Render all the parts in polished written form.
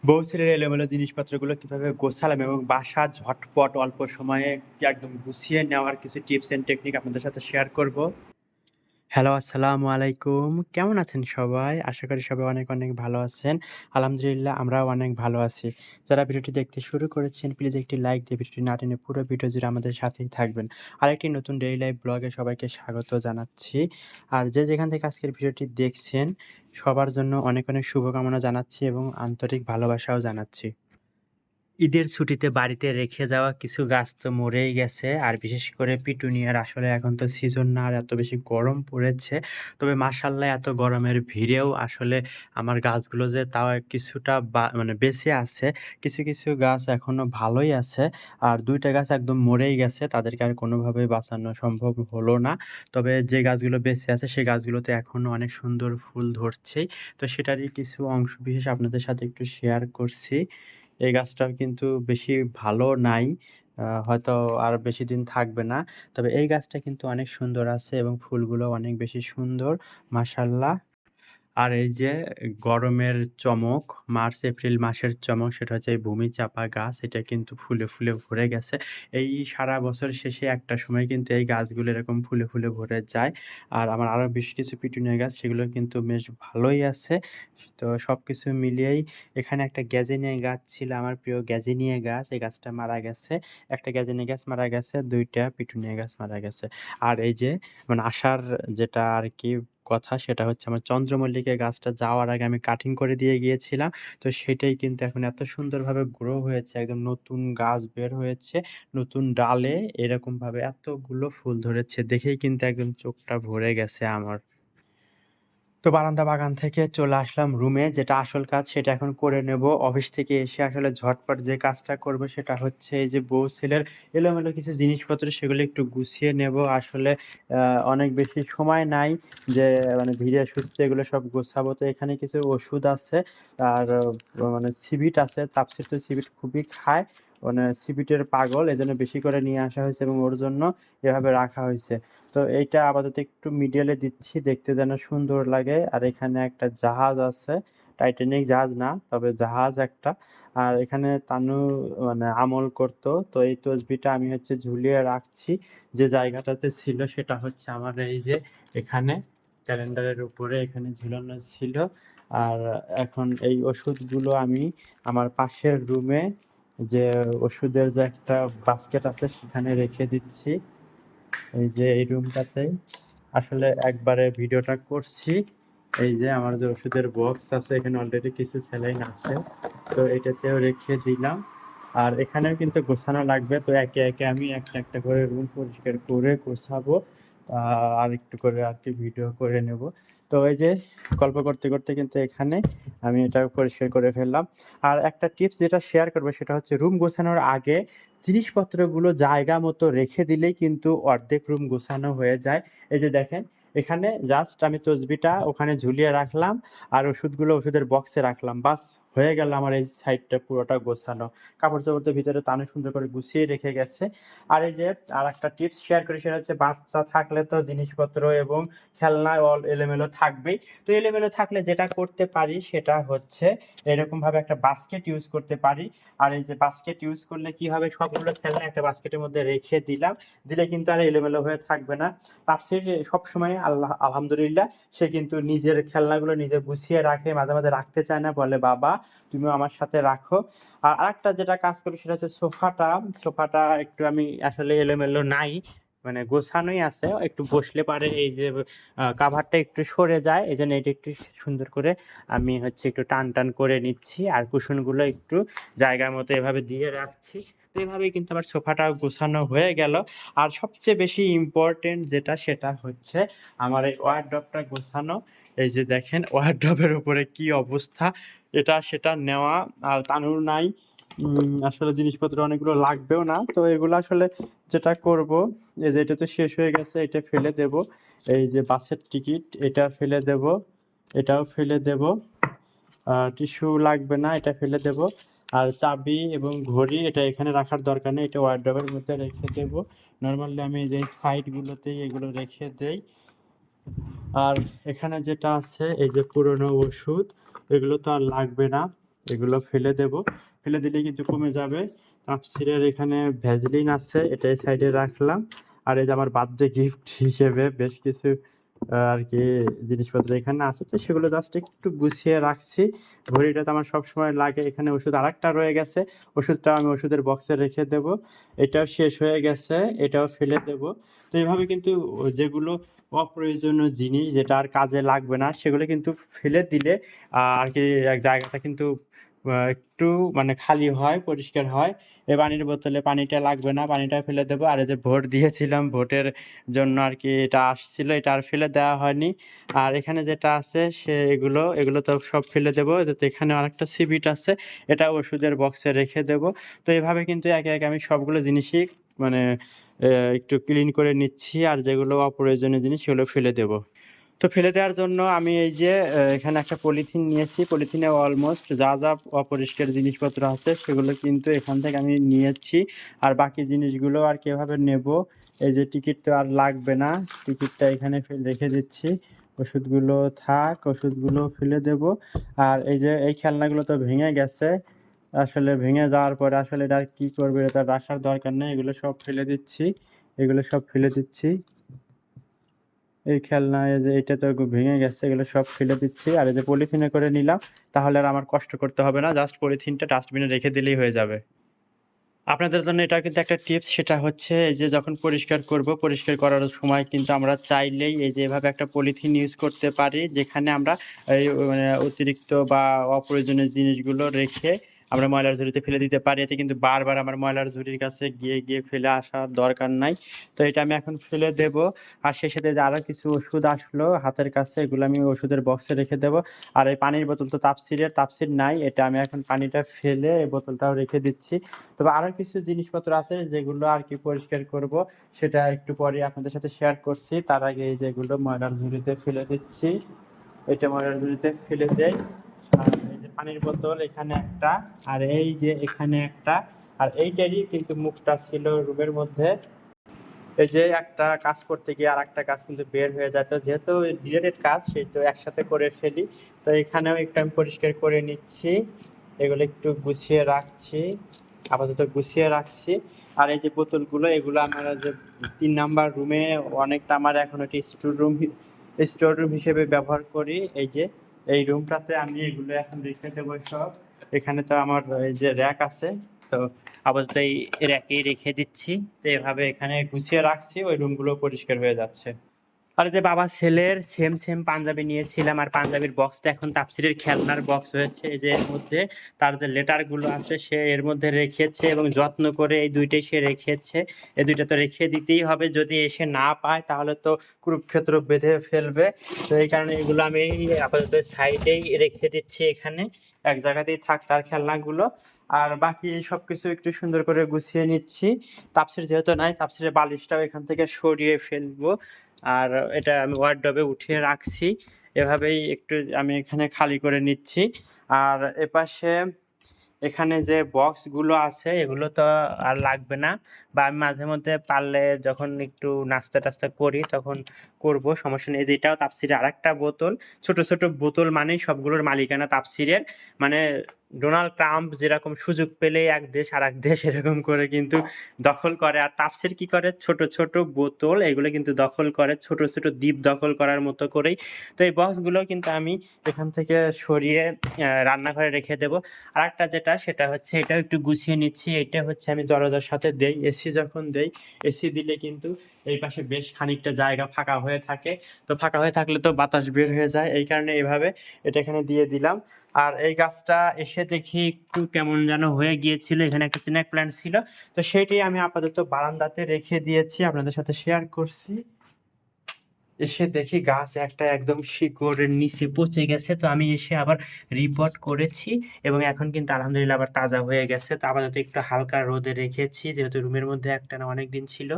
বউসেলের এলোমেলো জিনিসপত্রগুলো কিভাবে গোছালাম এবং বাসা ঝটপট অল্প সময়ে একদম গুছিয়ে নেওয়ার কিছু টিপস অ্যান্ড টেকনিক আপনাদের সাথে শেয়ার করব। হ্যালো, আসসালামু আলাইকুম। কেমন আছেন সবাই? আশা করি সবাই অনেক, অনেক ভালো আছেন। আলহামদুলিল্লাহ আমরাও অনেক ভালো আছি। যারা ভিডিওটি দেখতে শুরু করেছেন প্লিজ একটি লাইক দিয়ে ভিডিওটি না টেনে পুরো ভিডিও জুড়ে আমাদের সাথেই থাকবেন। আরেকটি নতুন ডেইলি লাইফ ব্লগে সবাইকে স্বাগত জানাচ্ছি। আর যে যেখান থেকে আজকের ভিডিওটি দেখছেন সবার জন্য অনেক, অনেক শুভকামনা জানাচ্ছি এবং আন্তরিক ভালোবাসাও জানাচ্ছি। ঈদের ছুটিতে বাড়িতে রেখে যাওয়া কিছু গাছ তো মরেই গেছে। আর বিশেষ করে পিটুনিয়ার আসলে এখন তো সিজন না আর এত বেশি গরম পড়েছে। তবে মাশাআল্লাহ এত গরমের ভিড়েও আসলে আমার গাছগুলো যে তাও কিছুটা মানে বেঁচে আছে। কিছু, কিছু গাছ এখনো ভালোই আছে। আর ২ টা গাছ একদম মরেই গেছে। তাদেরকে আর কোনোভাবেই বাঁচানো সম্ভব হলো না। তবে যে গাছগুলো বেঁচে আছে সেই গাছগুলোতে এখনো অনেক সুন্দর ফুল ধরছেই। তো সেটারই কিছু অংশবিশেষ আপনাদের সাথে একটু শেয়ার করছি। এই গাছটাও কিন্তু বেশি ভালো নাই। হয়তো আর বেশিদিন থাকবে না। তবে এই গাছটা কিন্তু অনেক সুন্দর আছে এবং ফুলগুলো অনেক বেশি সুন্দর মাশাআল্লাহ। আর এই যে গরমের চমক, মার্চ-এপ্রিল মাসের চমক সেটা হচ্ছে এই ভূমিচাপা গাছ। এটা কিন্তু ফুলে, ফুলে ভরে গেছে। এই সারা বছর শেষে একটা সময় কিন্তু এই গাছগুলো এরকম ফুলে, ফুলে ভরে যায়। আর আমার আরো বেশ কিছু পিটুনিয়া গাছ সেগুলো কিন্তু বেশ ভালোই আছে। তো সবকিছু মিলিয়েই এখানে একটা গ্যাজেনিয়া গাছ ছিল আমার প্রিয় গ্যাজেনিয়া গাছ। এই গাছটা মারা গেছে। একটা গ্যাজেনিয়া গাছ মারা গেছে, ২ টা পিটুনিয়া গাছ মারা গেছে। আর এই যে মানে আসার যেটা আরকি কথা সেটা হচ্ছে আমার চন্দ্রমল্লিকা গাছটা যাওয়ার আগে আমি কাটিং করে দিয়ে গিয়েছিলাম। তো সেটাই কিন্তু এখন এত সুন্দরভাবে গ্রো হয়েছে, একদম নতুন গাছ বের হয়েছে। নতুন ডালে এরকমভাবে এতগুলো ফুল ধরেছে দেখেই কিন্তু একদম চোখটা ভরে গেছে আমার। তো বারান্দা বাগান থেকে চলে আসলাম রুমে। যেটা আসল কাজ সেটা এখন করে নেব। অফিস থেকে এসে আসলে ঝটপট যে কাজটা করব সেটা হচ্ছে এই যে বউ ছেলের এলোমেলো কিছু জিনিসপত্র সেগুলো একটু গুছিয়ে নেব। আসলে আ অনেক বেশি সময় নাই যে মানে ধীরে সুস্থে এগুলো সব গোছাবো। তো এখানে কিছু ওষুধ আছে আর মানে সিভিট আছে। তাপসির তো সিভিট খুবই খায়। মানে সিভিটের পাগল। এজন্য বেশি করে নিয়ে আসা হয়েছে এবং ওর জন্য এভাবে রাখা হইছে। তো এইটা আপাতত একটু মিডিয়ালে দিচ্ছি দেখতে যেন সুন্দর লাগে। আর এখানে একটা জাহাজ আছে। টাইটানিক জাহাজ না, তবে জাহাজ একটা। আর এখানে তানু মানে আমল করতো। তো এই তসবিটা আমি হচ্ছে ঝুলিয়ে রাখছি। যে জায়গাটাতে ছিল সেটা হচ্ছে আমার এই যে এখানে ক্যালেন্ডারের উপরে এখানে ঝুলানো ছিল। আর এখন এই ওষুধগুলো আমি আমার পাশের রুমে যে ওষুধের যে একটা বাস্কেট আছে সেখানে রেখে দিচ্ছি। এই যে এই রুমটাতেই আসলে একবারে ভিডিওটা করছি। এই যে আমার যে ওষুধের বক্স আছে এখানে অলরেডি কিছু স্যালাইন আছে। তো এটাতেও রেখে দিলাম। আর এখানেও কিন্তু গোছানো লাগবে। তো একে, একে আমি একটা, একটা করে রুম পরিষ্কার করে গোছাবো। আরেকটু করে আরকি ভিডিও করে নেব। তো এই যে গল্প করতে, করতে কিন্তু এখানে আমি এটা পরিষ্কার করে ফেললাম। আর একটা টিপস যেটা শেয়ার করব সেটা হচ্ছে রুম গোছানোর আগে জিনিসপত্রগুলো জায়গা মতো রেখে দিলেই কিন্তু অর্ধেক রুম গোছানো হয়ে যায়। এই যে দেখেন, এখানে জাস্ট আমি তসবিটা ওখানে ঝুলিয়ে রাখলাম আর ওষুধগুলো ওষুধের বক্সে রাখলাম। বাস হয়ে গেল আমার এই সাইডটা পুরোটা গোছানো। কাপড়-চোপড় তো ভিতরে তানু সুন্দর করে গুছিয়ে রেখে গেছে। আর এই যে আরেকটা টিপস শেয়ার করি সেটা হচ্ছে বাচ্চা থাকলে তো জিনিসপত্র এবং খেলনা এলোমেলো থাকবেই। তো এলোমেলো থাকলে যেটা করতে পারি সেটা হচ্ছে এরকমভাবে একটা বাস্কেট ইউজ করতে পারি। আর এই যে বাস্কেট ইউজ করলে কি হবে সবগুলো খেলনা একটা বাস্কেটের মধ্যে রেখে দিলাম। দিলে কিন্তু আর এলোমেলো হয়ে থাকবে না। তাপসির সবসময় আলহামদুলিল্লাহ সে কিন্তু নিজের খেলনাগুলো নিজে গুছিয়ে রাখে। মাঝে, মাঝে রাখতে চায় না। বলে, "বাবা তুমিও আমার সাথে রাখো।" আর আরেকটা যেটা কাজ করি সেটা হচ্ছে সোফাটা একটু আমি আসলে এলোমেলো নাই। মানে গোছানোই আছে। একটু বসলে পারে এই যে কাভারটা একটু সরে যায়। এজন্য এটা একটু সুন্দর করে আমি হচ্ছে একটু টান করে নিচ্ছি। আর কুশনগুলো একটু জায়গার মতো এভাবে দিয়ে রাখছি। তো এভাবেই কিন্তু আমার সোফাটাও গোছানো হয়ে গেল। আর সবচেয়ে বেশি ইম্পোর্টেন্ট যেটা সেটা হচ্ছে আমার এই ওয়ারড্রবটা গোছানো। এই যে দেখেন ওয়ারড্রবের উপরে কি অবস্থা। এটা সেটা নেওয়া আর তানুর নাই। আসলে জিনিসপত্র অনেকগুলো লাগবেও না। তো এগুলো আসলে যেটা করব এই যে এটা তো শেষ হয়ে গেছে এটা ফেলে দেব। এই যে বাসের টিকিট এটা ফেলে দেব। এটাও ফেলে দেব। টিস্যু লাগবে না, এটা ফেলে দেব। আর চাবি এবং ঘড়ি এটা এখানে রাখার দরকার নেই। এটা ওয়ারড্রবের মধ্যে রেখে দেব। নরমালি আমি এই যে সাইডগুলোতেই এগুলো রেখে দেই। আর এখানে যেটা আছে এই যে পুরনো ওষুধ, এগুলো তো আর লাগবে না। এগুলো ফেলে দেব। ফেলে দিলেই কিন্তু কমে যাবে। তাপসিরের এখানে ভ্যাসলিন আছে, এটা এই সাইডে রাখলাম। আর এই যে আমার বার্থডে গিফট হিসেবে বেশ কিছু আর কি জিনিসপত্র এখানে আছে, তো সেগুলো জাস্ট একটু গুছিয়ে রাখছি। ঘড়িটা তো আমার সবসময় লাগে। এখানে ওষুধ আরেকটা রয়ে গেছে, ওষুধটা আমি ওষুধের বক্সে রেখে দেব। এটাও শেষ হয়ে গেছে, এটাও ফেলে দেব। তো এইভাবে কিন্তু যেগুলো অপ্রয়োজনীয় জিনিস যেটা আর কাজে লাগবে না সেগুলো কিন্তু ফেলে দিলে আর কি এক জায়গাটা কিন্তু একটু মানে খালি হয়, পরিষ্কার হয়। এই পানির বোতলে পানিটা লাগবে না, পানিটা ফেলে দেবো। আর এই যে ভোট দিয়েছিলাম, ভোটের জন্য আর কি এটা আসছিল, এটা আর ফেলে দেওয়া হয়নি। আর এখানে যেটা আছে এগুলো তো সব ফেলে দেবো। যাতে এখানে আরেকটা সিবিট আছে, এটা ওষুধের বক্সে রেখে দেবো। তো এভাবে কিন্তু একে একে আমি সবগুলো জিনিসই মানে একটু ক্লিন করে নিচ্ছি। আর যেগুলো অপ্রয়োজনীয় জিনিস সেগুলো ফেলে দেবো। তো ফেলে দেওয়ার জন্য আমি এই যে এখানে একটা পলিথিন নিয়েছি। পলিথিনে অলমোস্ট যা অপরিষ্কার জিনিসপত্র আছে সেগুলো কিন্তু এখান থেকে আমি নিয়েছি। আর বাকি জিনিসগুলো আর কিভাবে নেব, এই যে টিকিট তো আর লাগবে না, টিকিটটা এখানে রেখে দিচ্ছি। ওষুধগুলো থাক, ওষুধগুলো ফেলে দেব। আর এই যে এই খেলনাগুলো তো ভেঙে গেছে, আসলে ভেঙে যাওয়ার পরে আসলে এটা আর কী করবে, এটা রাখার দরকার নেই। এগুলো সব ফেলে দিচ্ছি, এগুলো সব ফেলে দিচ্ছি। এই খেলনা এই যে এটা তো ভেঙে গেছে, এগুলো সব ফেলে দিচ্ছি। আর এই যে পলিথিনে করে নিলাম, তাহলে আর আমার কষ্ট করতে হবে না, জাস্ট পলিথিনটা ডাস্টবিনে রেখে দিলেই হয়ে যাবে। আপনাদের জন্য এটা কিন্তু একটা টিপস, সেটা হচ্ছে এই যে যখন পরিষ্কার করব, পরিষ্কার করার সময় কিন্তু আমরা চাইলেই এই যে এভাবে একটা পলিথিন ইউজ করতে পারি, যেখানে আমরা এই মানে অতিরিক্ত বা অপ্রয়োজনীয় জিনিসগুলো রেখে আমরা ময়লার ঝুড়িতে ফেলে দিতে পারি। এতে কিন্তু বারবার আমার ময়লার ঝুড়ির কাছে গিয়ে ফেলে আসার দরকার নাই। তো এটা আমি এখন ফেলে দেব। আর সেই সাথে যে আরও কিছু ওষুধ আসলো হাতের কাছে, এগুলো আমি ওষুধের বক্সে রেখে দেব। আর এই পানির বোতল তো তাপসির নাই, এটা আমি এখন পানিটা ফেলে এই বোতলটাও রেখে দিচ্ছি। তবে আরো কিছু জিনিসপত্র আছে যেগুলো আর কি পরিষ্কার করব, সেটা একটু পরে আপনাদের সাথে শেয়ার করছি। তার আগে এই যেগুলো ময়লার ঝুড়িতে ফেলে দিচ্ছি, এটা ময়লার ঝুড়িতে ফেলে দেই। আর এই যে পানির বোতল এখানে একটা, আর এই যে এখানে একটা। আর এইটারই কিন্তু মুখটা ছিল রুমের মধ্যে। এই যে একটা কাজ করতে গিয়ে আর একটা কাজ কিন্তু বের হয়ে যায়, তো যেহেতু রিলেটেড কাজ সেহেতু একসাথে করে ফেলি। তো এখানেও একটু আমি পরিষ্কার করে নিচ্ছি, এগুলো একটু গুছিয়ে রাখছি, আপাতত গুছিয়ে রাখছি। আর এই যে বোতলগুলো, এগুলো আমার যে 3 নাম্বার রুমে অনেকটা আমার এখন একটি স্টোর রুম হিসেবে ব্যবহার করি। এই যে এই রুমটাতে আমি এগুলো এখন রেখে দেবো সব। এখানে তো আমার এই যে র্যাক আছে, তো আপাতত এই র্যাকেই রেখে দিচ্ছি। তো এভাবে এখানে গুছিয়ে রাখছি, ওই রুমগুলো পরিষ্কার হয়ে যাচ্ছে। আর যে বাবা ছেলের সেম পাঞ্জাবি নিয়েছিলাম, আর পাঞ্জাবির বক্সটা এখন তাপসিরের খেলনার বক্স হয়েছে। এই যে এর মধ্যে তার যে লেটারগুলো আছে সে এর মধ্যে রেখেছে, এবং যত্ন করে এই দুইটাই সে রেখেছে। এই দুইটা তো রেখে দিতেই হবে, যদি এসে না পায় তাহলে তো কুরুক্ষেত্র বেঁধে ফেলবে। তো এই কারণে এগুলো আমি আপাতত সাইডেই রেখে দিচ্ছি, এখানে এক জায়গাতেই থাক তার খেলনাগুলো। আর বাকি সবকিছু একটু সুন্দর করে গুছিয়ে নিচ্ছি। তাপসির যেহেতু নাই, তাপসিরের বালিশটাও এখান থেকে সরিয়ে ফেলবো। আর এটা আমি ওয়ারড্রবে উঠিয়ে রাখছি। এভাবেই একটু আমি এখানে খালি করে নিচ্ছি। আর এপাশে এখানে যে বক্সগুলো আছে এগুলো তো আর লাগবে না, বা আমি মাঝে মধ্যে পারলে যখন একটু নাস্তা-টাস্তা করি তখন করব, সমস্যা নেই। এই যে এটাও তাপসিরের আরেকটা বোতল। ছোট বোতল মানেই সবগুলোর মালিকানা তাপসিরের। মানে ডোনাল্ড ট্রাম্প যেরকম সুযোগ পেলেই এক দেশ আরেক দেশ এরকম করে কিন্তু দখল করে। আর তাপসির কি করে, ছোট বোতল এগুলো কিন্তু দখল করে, ছোট দ্বীপ দখল করার মতো করেই। তো এই বক্সগুলো কিন্তু আমি এখান থেকে সরিয়ে রান্নাঘরে রেখে দেবো। আরেকটা যেটা সেটা হচ্ছে এটাও একটু গুছিয়ে নিচ্ছি। এটা হচ্ছে আমি দরজার সাথে দেই, এসি যখন দেই, এসি দিলে কিন্তু এই পাশে বেশ খানিকটা জায়গা ফাঁকা হয়ে থাকে। তো ফাঁকা হয়ে থাকলে তো বাতাস বের হয়ে যায়, এই কারণে এভাবে এটা এখানে দিয়ে দিলাম। আর এই গাছটা এসে দেখি একটু কেমন যেন হয়ে গিয়েছিল, এখানে একটা স্নেক প্ল্যান্ট ছিল, তো সেইটাই আমি আপাতত বারান্দাতে রেখে দিয়েছি, আপনাদের সাথে শেয়ার করছি। এসে দেখি গাছ একটা একদম শিকড়ের নিচে পচে গেছে, তো আমি এসে আবার রিপোর্ট করেছি, এবং এখন কিন্তু আলহামদুলিল্লাহ আবার তাজা হয়ে গেছে। তো আপাতত একটু হালকা রোদে রেখেছি, যেহেতু রুমের মধ্যে একটানা অনেক দিন ছিল।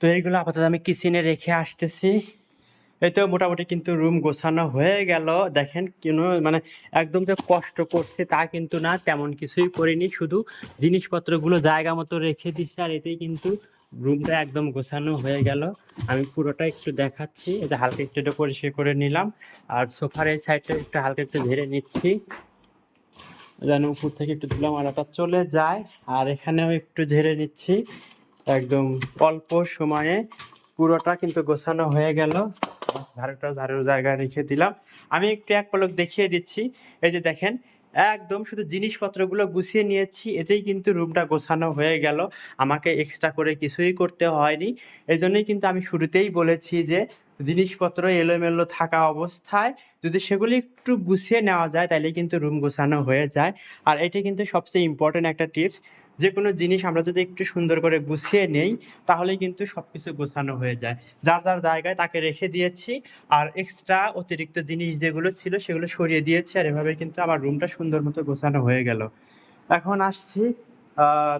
তো এইগুলো আপাতত আমি কিচেনে রেখে আসতেছি। এই তো মোটামুটি কিন্তু রুম গোছানো হয়ে গেল। দেখেন মানে একদম যে কষ্ট করছে তা কিন্তু না, তেমন কিছুই করিনি, শুধু জিনিসপত্রগুলো জায়গা মতো রেখে দিচ্ছি। আর এতেই কিন্তু রুমটা একদম গোছানো হয়ে গেল। আমি পুরোটা একটু দেখাচ্ছি, এটা হালকা একটু পরিষ্কার করে নিলাম। আর সোফার এই সাইডটা একটু হালকা একটু ঝেড়ে নিচ্ছি। যেন উপর থেকে একটু ধুলামালাটা চলে যায়। আর এখানেও একটু ঝেড়ে নিচ্ছি। একদম অল্প সময়ে পুরোটা কিন্তু গোছানো হয়ে গেল। ঝাড়ুর জায়গায় রেখে দিলাম। আমি একটু এক পলক দেখিয়ে দিচ্ছি। এই যে দেখেন, একদম শুধু জিনিসপত্রগুলো গুছিয়ে নিয়েছি, এতেই কিন্তু রুমটা গোছানো হয়ে গেল। আমাকে এক্সট্রা করে কিছুই করতে হয়নি। এজন্যই কিন্তু আমি শুরুতেই বলেছি যে জিনিসপত্র এলোমেলো থাকা অবস্থায় যদি সেগুলি একটু গুছিয়ে নেওয়া যায়, তাইলেই কিন্তু রুম গোছানো হয়ে যায়। আর এটা কিন্তু সবচেয়ে ইম্পর্টেন্ট একটা টিপস। যেকোনো জিনিস আমরা যদি একটু সুন্দর করে গুছিয়ে নেই, তাহলেই কিন্তু সবকিছু গোছানো হয়ে যায়। যার জায়গায় তাকে রেখে দিয়েছি। আর এক্সট্রা অতিরিক্ত জিনিস যেগুলো ছিল সেগুলো সরিয়ে দিয়েছি। আর এভাবে কিন্তু আমার রুমটা সুন্দর মতো গোছানো হয়ে গেল। এখন আসছি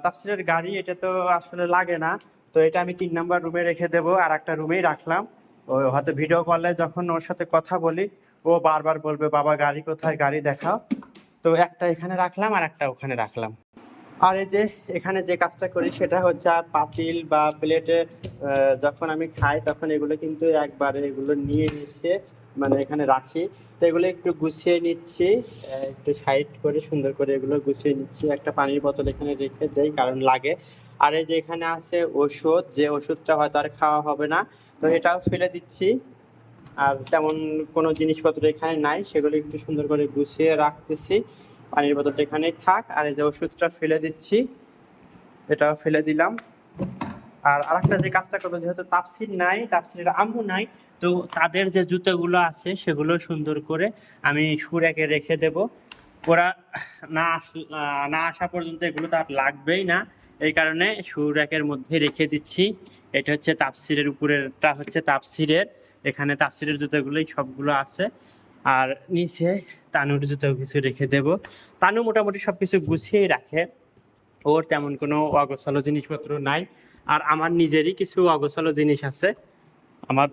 তাফসিরের গাড়ি, এটা তো আসলে লাগে না। তো এটা আমি ৩ নাম্বার রুমে রেখে দেবো। আরেকটা রুমেই রাখলাম। ও হয়তো ভিডিও কলে যখন ওর সাথে কথা বলি, ও বারবার বলবে, "বাবা গাড়ি কোথায়? গাড়ি দেখাও।" তো একটা এখানে রাখলাম আর একটা ওখানে রাখলাম। আর এই যে এখানে যে কাজটা করি সেটা হচ্ছে পাতিল বা প্লেটে যখন আমি খাই তখন এগুলো কিন্তু একবারে এগুলো নিয়ে এসে মানে এখানে রাখি। তো এগুলো একটু গুছিয়ে নিচ্ছি, একটু সাইড করে সুন্দর করে এগুলো গুছিয়ে নিচ্ছি। একটা পানির বোতল এখানে রেখে দেই, কারণ লাগে। আর এই যে এখানে আছে ওষুধ, যে ওষুধটা হয়তো আর খাওয়া হবে না, তো এটাও ফেলে দিচ্ছি। আর তেমন কোনো জিনিসপত্র এখানে নাই, সেগুলো একটু সুন্দর করে গুছিয়ে রাখতেছি। পানির বোতলটা এখানেই থাক। আর এই যে ওষুধটা ফেলে দিচ্ছি, এটাও ফেলে দিলাম। আর আরেকটা যে কাজটা করবো, যেহেতু তাফসীর নাই, তাফসীরের আম্মু নাই, তো তাদের যে জুতোগুলো আছে সেগুলো সুন্দর করে আমি সুরাকে রেখে দেব। ওরা না আসা পর্যন্ত এগুলো তো আর লাগবেই না। এই কারণে সুরাকের মধ্যে রেখে দিচ্ছি। এটা হচ্ছে তাফসীরের উপরেরটা হচ্ছে তাফসীরের, এখানে তাফসীরের জুতোগুলোই সবগুলো আছে। আর নিচে তানুর জুতো কিছু রেখে দেব। তানু মোটামুটি সবকিছু গুছিয়েই রাখে, ওর তেমন কোনো অগোছালো জিনিসপত্র নাই। আর আমার নিজেরই কিছু অগোছালো জিনিস আছে। আমার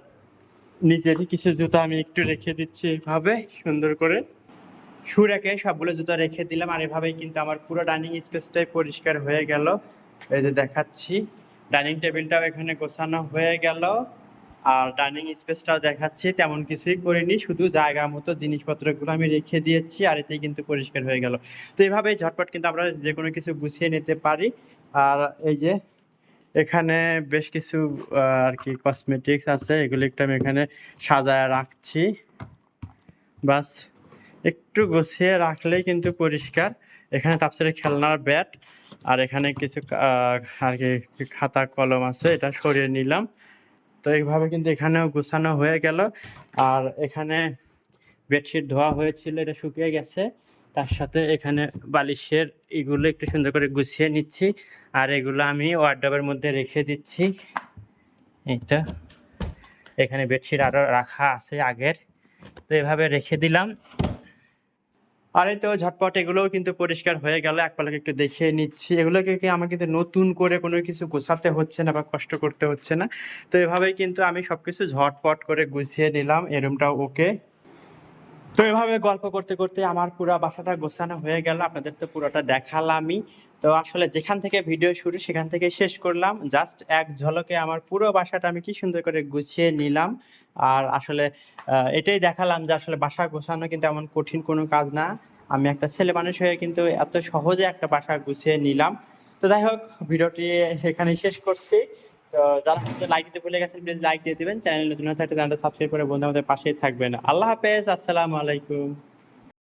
নিজেরই কিছু জুতা আমি একটু রেখে দিচ্ছি এইভাবে সুন্দর করে। সুরাকে সবগুলো জুতা রেখে দিলাম। আর এভাবেই কিন্তু আমার পুরো ডাইনিং স্পেসটাই পরিষ্কার হয়ে গেল। এই যে দেখাচ্ছি, ডাইনিং টেবিলটাও এখানে গোছানো হয়ে গেল। আর ডাইনিং স্পেসটাও দেখাচ্ছি, তেমন কিছুই করিনি, শুধু জায়গা মতো জিনিসপত্রগুলো আমি রেখে দিয়েছি। আর এতেই কিন্তু পরিষ্কার হয়ে গেল। তো এইভাবেই ঝটপট কিন্তু আমরা যে কোনো কিছু গুছিয়ে নিতে পারি। আর এই যে এখানে বেশ কিছু আর কি কসমেটিক্স আছে, এগুলো একটু আমি এখানে সাজায় রাখছি। বাস একটু গুছিয়ে রাখলেই কিন্তু পরিষ্কার। এখানে তাফসীরের খেলনার ব্যাট, আর এখানে কিছু আর কি খাতা কলম আছে, এটা সরিয়ে নিলাম। তো এইভাবে কিন্তু এখানেও গোছানো হয়ে গেল। আর এখানে বেডশিট ধোয়া হয়েছিল, এটা শুকিয়ে গেছে। তার সাথে এখানে বালিশের এগুলো একটু সুন্দর করে গুছিয়ে নিচ্ছি। আর এগুলো আমি ওয়ারড্রবের মধ্যে রেখে দিচ্ছি। এইটা এখানে বেডশিট আরও রাখা আছে আগের, তো এভাবে রেখে দিলাম। আর এই তো ঝটপট এগুলোও কিন্তু পরিষ্কার হয়ে গেল। এক পলকে একটু দেখিয়ে নিচ্ছি। এগুলোকে কি আমার কিন্তু নতুন করে কোনো কিছু গোছাতে হচ্ছে না বা কষ্ট করতে হচ্ছে না। তো এভাবেই কিন্তু আমি সবকিছু ঝটপট করে গুছিয়ে নিলাম। এই রুমটাও ওকে। তো এভাবে গল্প করতে করতে আমার পুরা বাসাটা গোছানো হয়ে গেল। আপনাদের তো পুরোটা দেখালামই। তো আসলে যেখান থেকে ভিডিও শুরু সেখান থেকে শেষ করলাম। জাস্ট এক ঝলকে আমার পুরো বাসাটা আমি কি সুন্দর করে গুছিয়ে নিলাম। আর আসলে এটাই দেখালাম যে আসলে বাসা গোছানো কিন্তু এমন কঠিন কোনো কাজ না। আমি একটা ছেলে মানুষ হয়ে কিন্তু এত সহজে একটা বাসা গুছিয়ে নিলাম। তো যাই হোক, ভিডিওটি এখানেই শেষ করছি। তো যারা লাইক দিতে ভুলে গেছেন, প্লিজ লাইক দিয়ে দিবেন। চ্যানেল নতুন হয়ে থাকলে চ্যানেলটা সাবস্ক্রাইব করে বন্ধু আমাদের পাশেই থাকবেন। আল্লাহ হাফেজ, আসসালামু আলাইকুম।